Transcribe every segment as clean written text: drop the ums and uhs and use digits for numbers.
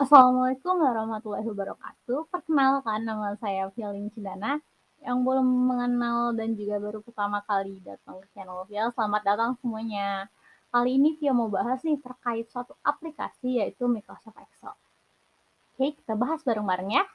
Assalamualaikum warahmatullahi wabarakatuh. Perkenalkan, nama saya Fielin Cindana. Yang belum mengenal dan juga baru pertama kali datang ke channel Via, selamat datang semuanya. Kali ini Via mau bahas nih terkait suatu aplikasi yaitu Microsoft Excel. Oke, kita bahas bareng-bareng ya.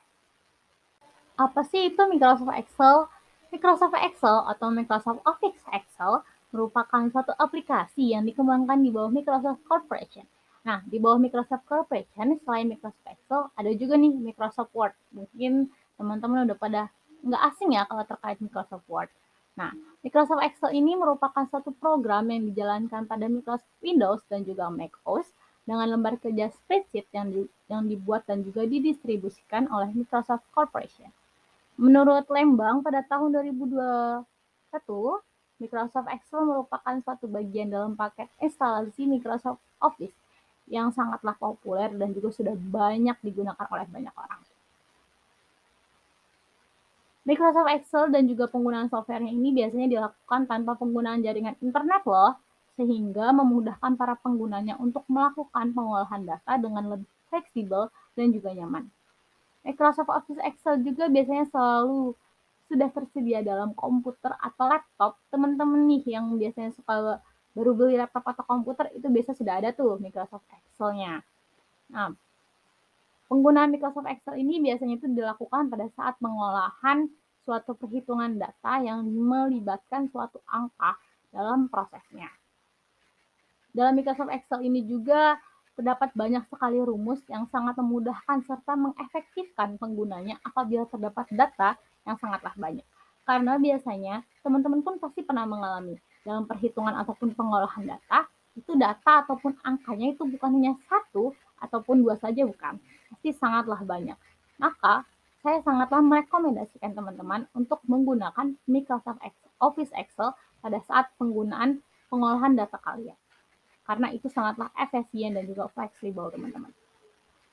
Apa sih itu Microsoft Excel? Microsoft Excel atau Microsoft Office Excel merupakan suatu aplikasi yang dikembangkan di bawah Microsoft Corporation. Nah, di bawah Microsoft Corporation, selain Microsoft Excel, ada juga nih Microsoft Word. Mungkin teman-teman udah pada nggak asing ya kalau terkait Microsoft Word. Nah, Microsoft Excel ini merupakan suatu program yang dijalankan pada Microsoft Windows dan juga Mac OS dengan lembar kerja spreadsheet yang dibuat dan juga didistribusikan oleh Microsoft Corporation. Menurut Lembang, pada tahun 2021, Microsoft Excel merupakan suatu bagian dalam paket instalasi Microsoft Office yang sangatlah populer dan juga sudah banyak digunakan oleh banyak orang. Microsoft Excel dan juga penggunaan softwarenya ini biasanya dilakukan tanpa penggunaan jaringan internet loh, sehingga memudahkan para penggunanya untuk melakukan pengolahan data dengan lebih fleksibel dan juga nyaman. Microsoft Office Excel juga biasanya selalu sudah tersedia dalam komputer atau laptop. Teman-teman nih yang biasanya suka baru beli laptop atau komputer itu biasa sudah ada tuh Microsoft Excel-nya. Nah, penggunaan Microsoft Excel ini biasanya itu dilakukan pada saat pengolahan suatu perhitungan data yang melibatkan suatu angka dalam prosesnya. Dalam Microsoft Excel ini juga terdapat banyak sekali rumus yang sangat memudahkan serta mengefektifkan penggunanya apabila terdapat data yang sangatlah banyak. Karena biasanya teman-teman pun pasti pernah mengalami dalam perhitungan ataupun pengolahan data, itu data ataupun angkanya itu bukan hanya satu ataupun dua saja, bukan. Pasti sangatlah banyak. Maka saya sangatlah merekomendasikan teman-teman untuk menggunakan Microsoft Office Excel pada saat penggunaan pengolahan data kalian, karena itu sangatlah efisien dan juga fleksibel teman-teman.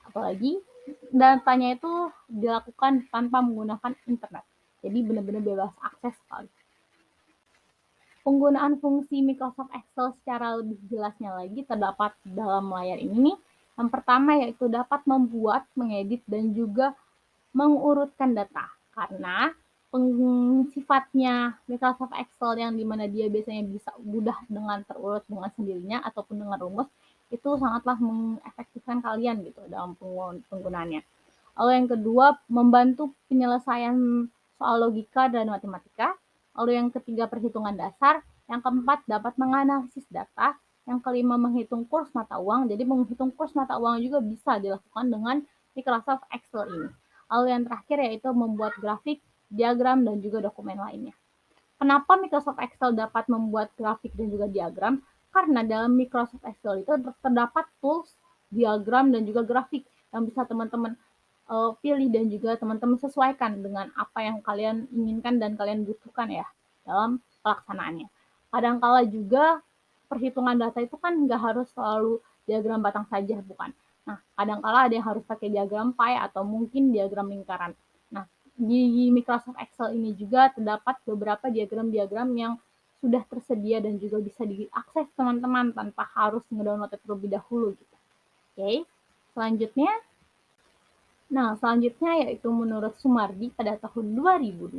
Apalagi datanya itu dilakukan tanpa menggunakan internet, jadi benar-benar bebas akses sekali. Penggunaan fungsi Microsoft Excel secara lebih jelasnya lagi terdapat dalam layar ini nih. Yang pertama yaitu dapat membuat, mengedit, dan juga mengurutkan data. Karena sifatnya Microsoft Excel yang dimana dia biasanya bisa mudah dengan terurut dengan sendirinya ataupun dengan rumus, itu sangatlah mengefektifkan kalian gitu dalam penggunaannya. Lalu yang kedua, membantu penyelesaian soal logika dan matematika. Lalu yang ketiga, perhitungan dasar. Yang keempat, dapat menganalisis data. Yang kelima, menghitung kurs mata uang. Jadi menghitung kurs mata uang juga bisa dilakukan dengan Microsoft Excel ini. Lalu yang terakhir yaitu membuat grafik, diagram, dan juga dokumen lainnya. Kenapa Microsoft Excel dapat membuat grafik dan juga diagram? Karena dalam Microsoft Excel itu terdapat tools, diagram, dan juga grafik yang bisa teman-teman pilih dan juga teman-teman sesuaikan dengan apa yang kalian inginkan dan kalian butuhkan ya dalam pelaksanaannya. Kadangkala juga perhitungan data itu kan nggak harus selalu diagram batang saja, bukan. Nah, kadangkala ada yang harus pakai diagram pie atau mungkin diagram lingkaran. Nah, di Microsoft Excel ini juga terdapat beberapa diagram-diagram yang sudah tersedia dan juga bisa diakses teman-teman tanpa harus ngedownload terlebih dahulu gitu. Oke, selanjutnya. Nah, selanjutnya yaitu menurut Sumardi pada tahun 2002,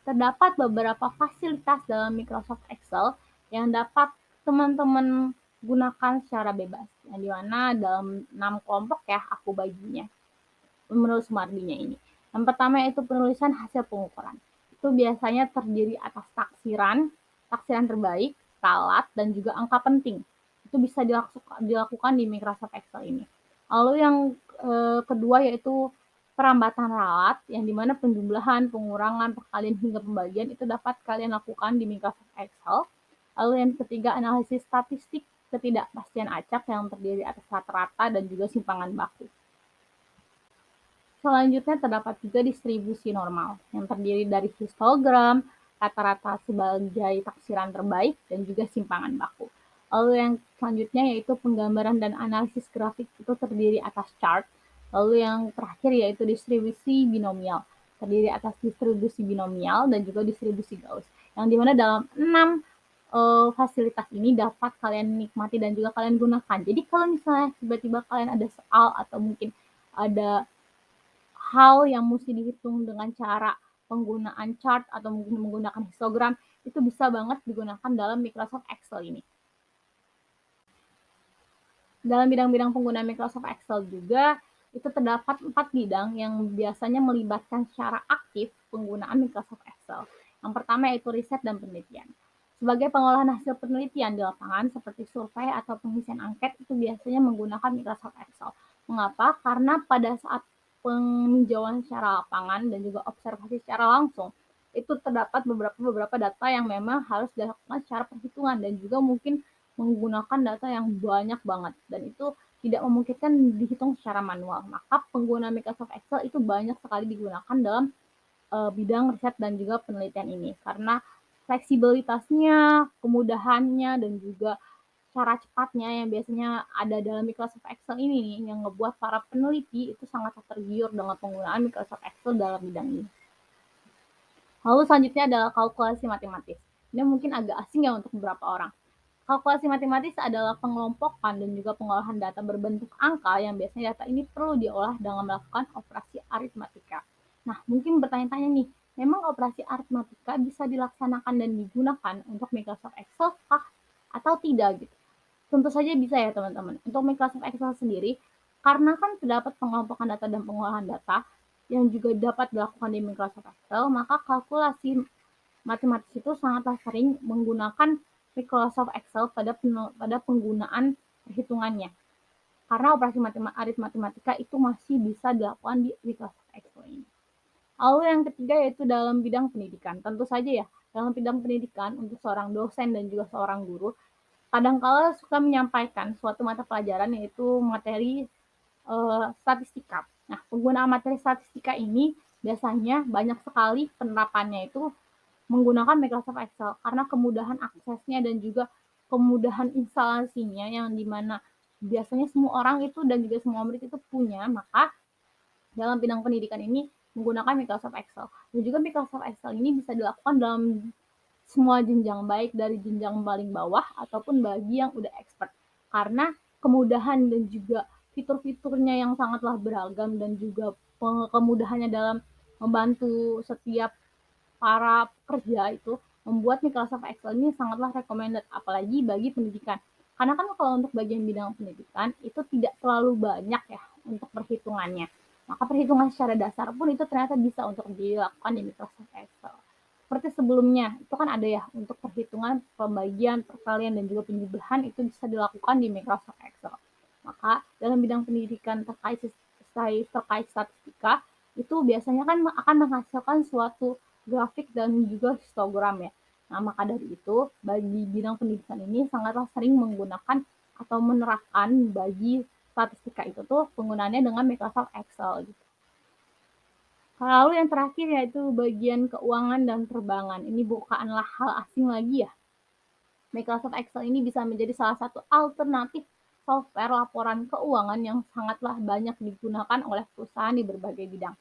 terdapat beberapa fasilitas dalam Microsoft Excel yang dapat teman-teman gunakan secara bebas. Yang dimana dalam 6 kelompok ya aku baginya menurut Sumardinya ini. Yang pertama yaitu penulisan hasil pengukuran. Itu biasanya terdiri atas taksiran terbaik, ralat, dan juga angka penting. Itu bisa dilakukan di Microsoft Excel ini. Lalu yang kedua yaitu perambatan ralat, yang dimana penjumlahan, pengurangan, perkalian hingga pembagian itu dapat kalian lakukan di Microsoft Excel. Lalu yang ketiga, analisis statistik ketidakpastian acak yang terdiri atas rata-rata dan juga simpangan baku. Selanjutnya terdapat juga distribusi normal yang terdiri dari histogram, rata-rata sebagai taksiran terbaik, dan juga simpangan baku. Lalu yang selanjutnya yaitu penggambaran dan analisis grafik itu terdiri atas chart. Lalu yang terakhir yaitu distribusi binomial, terdiri atas distribusi binomial dan juga distribusi Gauss. Yang dimana dalam 6 fasilitas ini dapat kalian nikmati dan juga kalian gunakan. Jadi kalau misalnya tiba-tiba kalian ada soal atau mungkin ada hal yang mesti dihitung dengan cara penggunaan chart atau mungkin menggunakan histogram, itu bisa banget digunakan dalam Microsoft Excel ini. Dalam bidang-bidang penggunaan Microsoft Excel juga, itu terdapat 4 bidang yang biasanya melibatkan secara aktif penggunaan Microsoft Excel. Yang pertama yaitu riset dan penelitian. Sebagai pengolahan hasil penelitian di lapangan seperti survei atau pengisian angket itu biasanya menggunakan Microsoft Excel. Mengapa? Karena pada saat peninjauan secara lapangan dan juga observasi secara langsung, itu terdapat beberapa data yang memang harus dilakukan secara perhitungan dan juga mungkin menggunakan data yang banyak banget dan itu tidak memungkinkan dihitung secara manual. Maka pengguna Microsoft Excel itu banyak sekali digunakan dalam bidang riset dan juga penelitian ini karena fleksibilitasnya, kemudahannya dan juga cara cepatnya yang biasanya ada dalam Microsoft Excel ini yang ngebuat para peneliti itu sangat tergiur dengan penggunaan Microsoft Excel dalam bidang ini. Lalu selanjutnya adalah kalkulasi matematis. Ini mungkin agak asing ya untuk beberapa orang. Kalkulasi matematis adalah pengelompokan dan juga pengolahan data berbentuk angka yang biasanya data ini perlu diolah dengan melakukan operasi aritmatika. Nah, mungkin bertanya-tanya nih, memang operasi aritmatika bisa dilaksanakan dan digunakan untuk Microsoft Excel kah atau tidak gitu? Tentu saja bisa ya teman-teman. Untuk Microsoft Excel sendiri, karena kan terdapat pengelompokan data dan pengolahan data yang juga dapat dilakukan di Microsoft Excel, maka kalkulasi matematis itu sangatlah sering menggunakan Microsoft Excel pada penggunaan perhitungannya. Karena operasi aritmatika itu masih bisa dilakukan di Microsoft Excel ini. Lalu yang ketiga yaitu dalam bidang pendidikan. Tentu saja ya, dalam bidang pendidikan untuk seorang dosen dan juga seorang guru, kadangkala suka menyampaikan suatu mata pelajaran yaitu materi statistika. Nah, penggunaan materi statistika ini biasanya banyak sekali penerapannya itu menggunakan Microsoft Excel karena kemudahan aksesnya dan juga kemudahan instalasinya yang dimana biasanya semua orang itu dan juga semua murid itu punya, maka dalam bidang pendidikan ini menggunakan Microsoft Excel. Dan juga Microsoft Excel ini bisa dilakukan dalam semua jenjang, baik dari jenjang paling bawah ataupun bagi yang udah expert. Karena kemudahan dan juga fitur-fiturnya yang sangatlah beragam dan juga kemudahannya dalam membantu setiap para pekerja itu membuat Microsoft Excel ini sangatlah recommended apalagi bagi pendidikan. Karena kan kalau untuk bagian bidang pendidikan itu tidak terlalu banyak ya untuk perhitungannya. Maka perhitungan secara dasar pun itu ternyata bisa untuk dilakukan di Microsoft Excel. Seperti sebelumnya, itu kan ada ya untuk perhitungan pembagian, perkalian, dan juga penjumlahan itu bisa dilakukan di Microsoft Excel. Maka dalam bidang pendidikan terkait statistika, itu biasanya kan akan menghasilkan suatu grafik dan juga histogram ya. Nah, maka dari itu, bagi bidang pendidikan ini sangatlah sering menggunakan atau menerapkan bagi statistika itu tuh penggunaannya dengan Microsoft Excel gitu. Lalu yang terakhir yaitu bagian keuangan dan perbankan. Ini bukanlah hal asing lagi ya. Microsoft Excel ini bisa menjadi salah satu alternatif software laporan keuangan yang sangatlah banyak digunakan oleh perusahaan di berbagai bidang.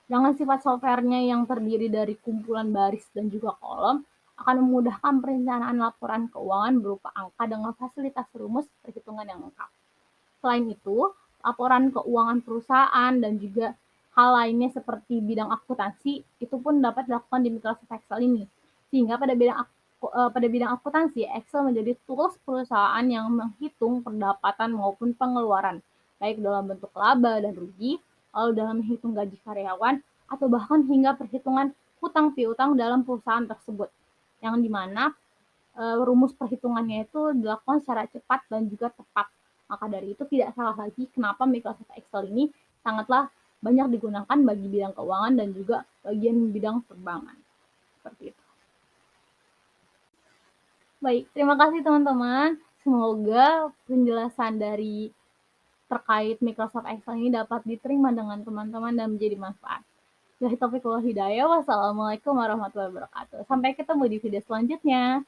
Dengan sifat softwarenya yang terdiri dari kumpulan baris dan juga kolom, akan memudahkan perencanaan laporan keuangan berupa angka dengan fasilitas rumus perhitungan yang lengkap. Selain itu, laporan keuangan perusahaan dan juga hal lainnya seperti bidang akuntansi itu pun dapat dilakukan di Microsoft Excel ini. Sehingga pada bidang akuntansi, Excel menjadi tools perusahaan yang menghitung pendapatan maupun pengeluaran, baik dalam bentuk laba dan rugi, lalu dalam menghitung gaji karyawan, atau bahkan hingga perhitungan hutang piutang dalam perusahaan tersebut. Yang dimana rumus perhitungannya itu dilakukan secara cepat dan juga tepat. Maka dari itu tidak salah lagi kenapa Microsoft Excel ini sangatlah banyak digunakan bagi bidang keuangan dan juga bagian bidang perbankan. Seperti itu. Baik, terima kasih teman-teman. Semoga penjelasan dari terkait Microsoft Excel ini dapat diterima dengan teman-teman dan menjadi manfaat. Wabillahi taufiq wal hidayah. Wassalamualaikum warahmatullahi wabarakatuh. Sampai ketemu di video selanjutnya.